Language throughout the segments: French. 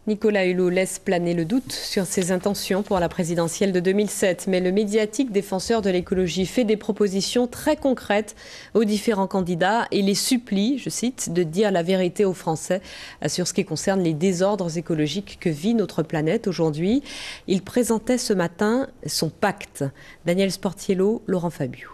Nicolas Hulot laisse planer le doute sur ses intentions pour la présidentielle de 2007. Mais le médiatique défenseur de l'écologie fait des propositions très concrètes aux différents candidats et les supplie, je cite, de dire la vérité aux Français sur ce qui concerne les désordres écologiques que vit notre planète aujourd'hui. Il présentait ce matin son pacte. Daniel Sportiello, Laurent Fabius.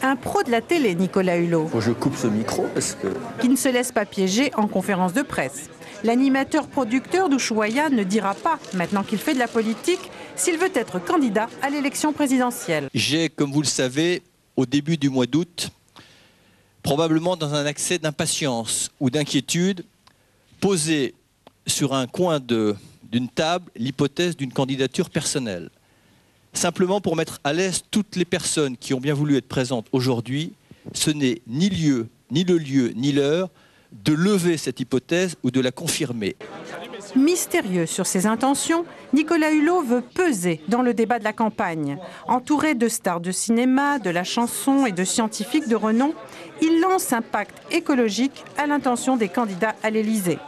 Un pro de la télé, Nicolas Hulot. Je coupe ce micro parce que... Qui ne se laisse pas piéger en conférence de presse. L'animateur-producteur d'Ushuaïa ne dira pas, maintenant qu'il fait de la politique, s'il veut être candidat à l'élection présidentielle. J'ai, comme vous le savez, au début du mois d'août, probablement dans un accès d'impatience ou d'inquiétude, posé sur un coin d'une table l'hypothèse d'une candidature personnelle. Simplement pour mettre à l'aise toutes les personnes qui ont bien voulu être présentes aujourd'hui, ce n'est ni le lieu, ni l'heure de lever cette hypothèse ou de la confirmer. Mystérieux sur ses intentions, Nicolas Hulot veut peser dans le débat de la campagne. Entouré de stars de cinéma, de la chanson et de scientifiques de renom, il lance un pacte écologique à l'intention des candidats à l'Élysée.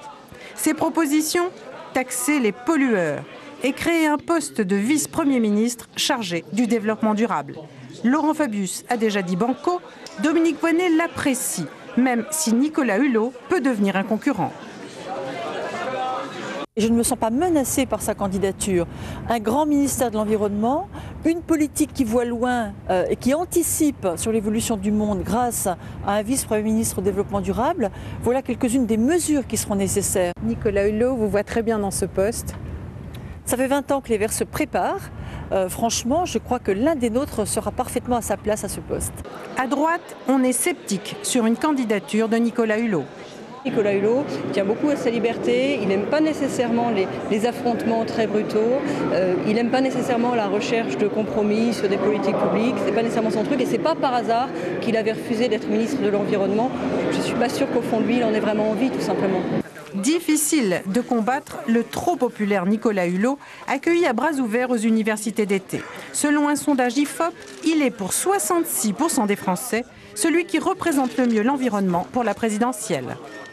Ses propositions, taxer les pollueurs et créer un poste de vice-premier ministre chargé du développement durable. Laurent Fabius a déjà dit banco, Dominique Voynet l'apprécie, même si Nicolas Hulot peut devenir un concurrent. Je ne me sens pas menacée par sa candidature. Un grand ministère de l'Environnement, une politique qui voit loin et qui anticipe sur l'évolution du monde grâce à un vice-premier ministre au développement durable, voilà quelques-unes des mesures qui seront nécessaires. Nicolas Hulot vous voit très bien dans ce poste. Ça fait 20 ans que les Verts se préparent. Franchement, je crois que l'un des nôtres sera parfaitement à sa place à ce poste. À droite, on est sceptique sur une candidature de Nicolas Hulot. Nicolas Hulot tient beaucoup à sa liberté, il n'aime pas nécessairement les affrontements très brutaux, il n'aime pas nécessairement la recherche de compromis sur des politiques publiques, c'est pas nécessairement son truc et c'est pas par hasard qu'il avait refusé d'être ministre de l'Environnement. Je suis pas sûre qu'au fond de lui, il en ait vraiment envie tout simplement. Difficile de combattre le trop populaire Nicolas Hulot, accueilli à bras ouverts aux universités d'été. Selon un sondage IFOP, il est pour 66% des Français celui qui représente le mieux l'environnement pour la présidentielle.